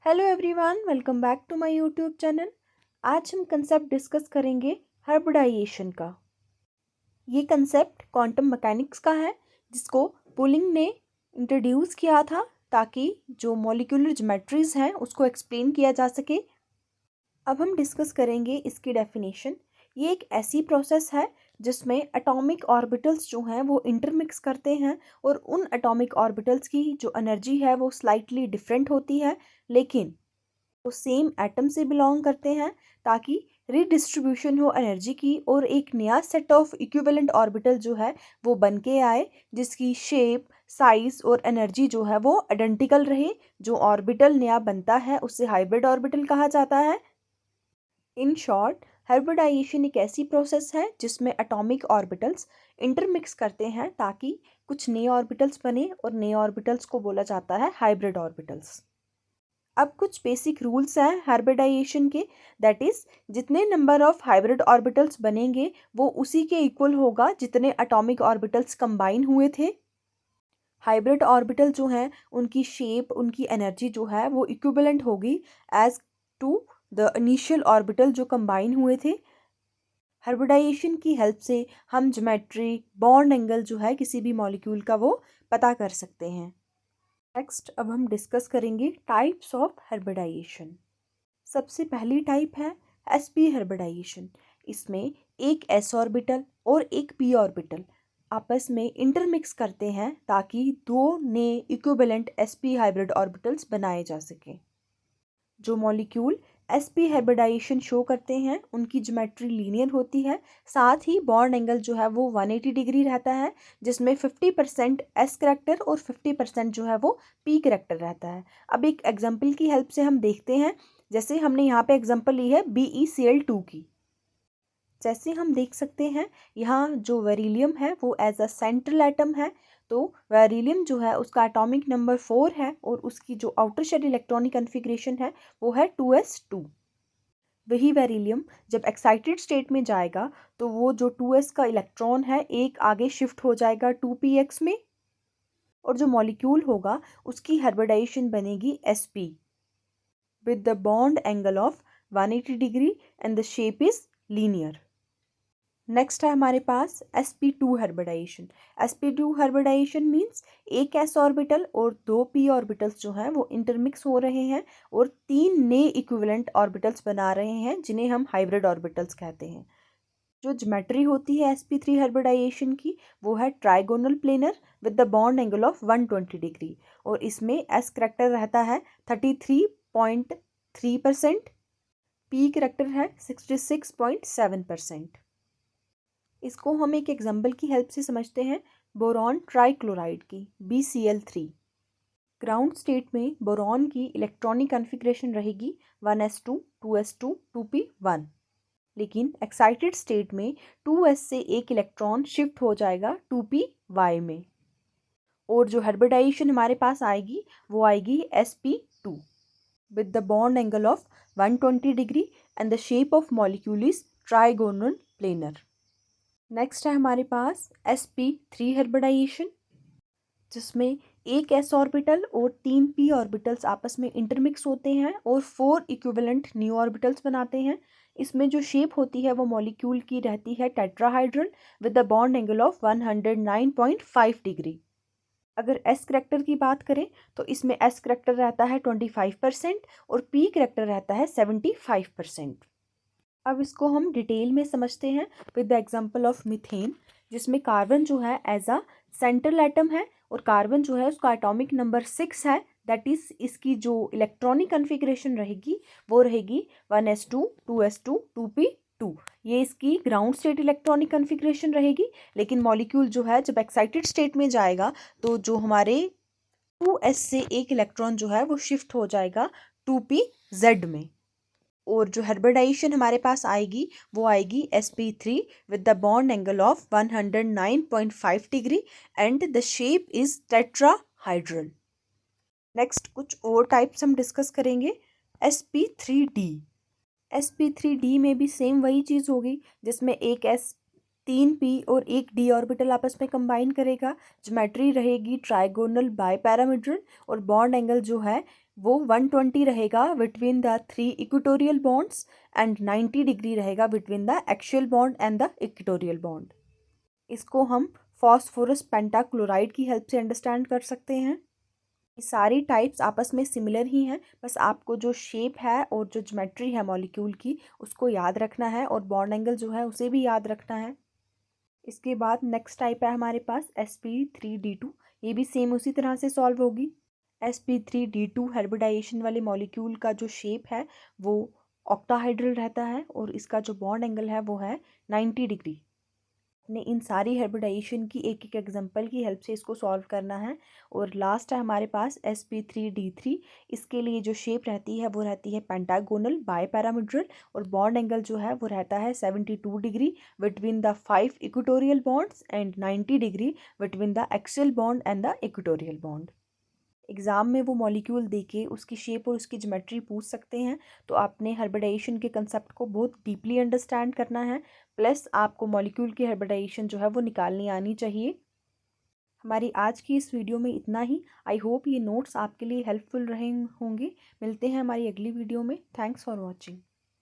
Hello everyone, welcome back to my YouTube channel. आज हम concept discuss करेंगे hybridisation का। ये कंसेप्ट क्वांटम मैकेनिक्स का है, जिसको पुलिंग ने इंट्रोड्यूस किया था ताकि जो मॉलिक्यूलर ज्योमेट्रीज हैं उसको एक्सप्लेन किया जा सके। अब हम डिस्कस करेंगे इसकी डेफिनेशन। ये एक ऐसी प्रोसेस है जिसमें एटॉमिक ऑर्बिटल्स जो हैं वो इंटरमिक्स करते हैं और उन एटॉमिक ऑर्बिटल्स की जो एनर्जी है वो स्लाइटली डिफरेंट होती है, लेकिन वो सेम एटम से बिलोंग करते हैं ताकि रीडिस्ट्रीब्यूशन हो एनर्जी की और एक नया सेट ऑफ इक्विवेलेंट ऑर्बिटल जो है वो बन के आए, जिसकी शेप, साइज और एनर्जी जो है वो आइडेंटिकल रहे। जो ऑर्बिटल नया बनता है उसे हाइब्रिड ऑर्बिटल कहा जाता है। इन शॉर्ट, हाइब्रिडाइजेशन एक ऐसी प्रोसेस है जिसमें एटॉमिक ऑर्बिटल्स इंटरमिक्स करते हैं ताकि कुछ नए ऑर्बिटल्स बने और नए ऑर्बिटल्स को बोला जाता है हाइब्रिड ऑर्बिटल्स। अब कुछ बेसिक रूल्स हैं हाइब्रिडाइजेशन के, दैट इज जितने नंबर ऑफ हाइब्रिड ऑर्बिटल्स बनेंगे वो उसी के इक्वल होगा जितने एटॉमिक ऑर्बिटल्स कंबाइन हुए थे। हाइब्रिड ऑर्बिटल जो हैं उनकी शेप, उनकी एनर्जी जो है वो इक्विवेलेंट होगी as to the initial orbital जो कंबाइन हुए थे। हाइब्रिडाइजेशन की हेल्प से हम ज्योमेट्री, बॉन्ड एंगल जो है किसी भी मॉलिक्यूल का वो पता कर सकते हैं। नेक्स्ट अब हम डिस्कस करेंगे टाइप्स ऑफ हाइब्रिडाइजेशन। सबसे पहली टाइप है sp हाइब्रिडाइजेशन। इसमें एक s ऑर्बिटल और एक p ऑर्बिटल आपस में इंटरमिक्स करते हैं ताकि दो नए इक्विवेलेंट sp हाइब्रिड ऑर्बिटल्स बनाए जा सकें। जो मॉलिक्यूल sp हाइब्रिडाइजेशन शो करते हैं उनकी ज्योमेट्री लीनियर होती है, साथ ही बॉन्ड एंगल जो है वो 180 डिग्री रहता है, जिसमें 50% s करेक्टर और 50% जो है वो p करेक्टर रहता है। अब एक एग्जांपल की हेल्प से हम देखते हैं। जैसे हमने यहाँ पे एग्जांपल ली है BeCl2 की। जैसे हम देख सकते हैं यहाँ जो बेरिलियम है वो एज अ सेंट्रल एटम है, तो बेरिलियम जो है उसका एटॉमिक नंबर 4 है और उसकी जो आउटर शेल इलेक्ट्रॉनिक कन्फिग्रेशन है वो है 2s2। वही बेरिलियम जब एक्साइटेड स्टेट में जाएगा तो वो जो 2s का इलेक्ट्रॉन है एक आगे शिफ्ट हो जाएगा 2px में, और जो मॉलिक्यूल होगा उसकी हाइब्रिडाइजेशन बनेगी sp with the bond angle of 180 degree and the shape is linear. Next है हमारे पास sp2 hybridisation. sp2 hybridisation means एक s ऑर्बिटल और दो p ऑर्बिटल्स जो हैं वो इंटरमिक्स हो रहे हैं और तीन नए इक्विवेलेंट ऑर्बिटल्स बना रहे हैं जिन्हें हम हाइब्रिड ऑर्बिटल्स कहते हैं। जो ज्योमेट्री होती है sp3 हाइब्रिडाइजेशन की वो है trigonal planar with the bond angle of 120 degree, और इसमें s करेक्टर रहता है 33.3%, p करेक्टर है 66.7%। इसको हम एक एग्जाम्पल की हेल्प से समझते हैं बोरॉन ट्राइक्लोराइड की BCl3। ग्राउंड स्टेट में बोरॉन की इलेक्ट्रॉनिक कॉन्फ़िगरेशन रहेगी 1s2 2s2 2p1, लेकिन एक्साइटेड स्टेट में 2s से एक इलेक्ट्रॉन शिफ्ट हो जाएगा 2py में, और जो हाइब्रिडाइजेशन हमारे पास आएगी वो आएगी sp2 with the bond angle of 120 degree and the shape of molecule is trigonal planar. Next है हमारे पास sp3 हाइब्रिडाइजेशन, जिसमें एक s ऑर्बिटल और तीन p ऑर्बिटल्स आपस में इंटरमिक्स होते हैं और 4 इक्विवेलेंट न्यू ऑर्बिटल्स बनाते हैं। इसमें जो शेप होती है वो मॉलिक्यूल की रहती है tetrahedral with the bond angle of 109.5 degree. अगर s करेक्टर की बात करें तो इसमें s करेक्टर रहता है 25% और p करेक्टर रहता है 75%। अब इसको हम डिटेल में समझते हैं with the example of methane, जिसमें कार्बन जो है एज अ सेंट्रल एटम है और कार्बन जो है उसका एटॉमिक नंबर 6 है, दैट इज इसकी जो इलेक्ट्रॉनिक कन्फिग्रेशन रहेगी वो रहेगी 1s2 2s2 2p2। ये इसकी ग्राउंड स्टेट इलेक्ट्रॉनिक कन्फिग्रेशन रहेगी, लेकिन मॉलिक्यूल जो है जब एक्साइटेड स्टेट में जाएगा तो जो हमारे 2s से एक इलेक्ट्रॉन जो है वो शिफ्ट हो जाएगा 2pz में, और जो हाइब्रिडाइजेशन हमारे पास आएगी वो आएगी sp3 with the bond angle of 109.5 degree and the shape is tetrahedral. Next कुछ और टाइप्स हम डिस्कस करेंगे। sp3d। sp3d में भी सेम वही चीज़ होगी जिसमें एक s, तीन p और एक d ऑर्बिटल आपस में कंबाइन करेगा। ज्योमेट्री रहेगी ट्राइगोनल बाईपैरामीट्रल और बॉन्ड एंगल जो है वो 120 रहेगा between the 3 equatorial bonds and 90 degree रहेगा between the axial bond and the equatorial bond. इसको हम फॉस्फोरस पेंटाक्लोराइड की हेल्प से अंडरस्टैंड कर सकते हैं। ये सारी टाइप्स आपस में सिमिलर ही हैं, बस आपको जो शेप है और जो ज्योमेट्री है मॉलिक्यूल की उसको याद रखना है और बॉन्ड एंगल जो है उसे भी याद रखना है। इसके बाद नेक्स्ट टाइप है हमारे पास sp3d2। ये भी सेम उसी तरह से सॉल्व होगी। sp3d2 हाइब्रिडाइजेशन वाले मॉलिक्यूल का जो शेप है वो ऑक्टाहाइड्रल रहता है और इसका जो बॉन्ड एंगल है वो है 90 डिग्री। ने इन सारी हाइब्रिडाइजेशन की एक एक एग्जांपल की हेल्प से इसको सॉल्व करना है। और लास्ट है हमारे पास sp3d3। इसके लिए जो शेप रहती है वो रहती है पेंटागोनल बायपैरामिड्रल और बॉन्ड एंगल जो है वो रहता है 72 degree between the 5 equatorial bonds and 90 degree between the axial bond and the equatorial bond. Exam में वो मॉलिक्यूल देके उसकी शेप और उसकी ज्योमेट्री पूछ सकते हैं, तो आपने हाइब्रिडाइजेशन के कंसेप्ट को बहुत डीपली अंडरस्टैंड करना है, प्लस आपको मॉलिक्यूल की हाइब्रिडाइजेशन जो है वो निकालनी आनी चाहिए। हमारी आज की इस वीडियो में इतना ही। आई होप ये नोट्स आपके लिए हेल्पफुल रहे होंगे। मिलते हैं हमारी अगली वीडियो में। Thanks for watching.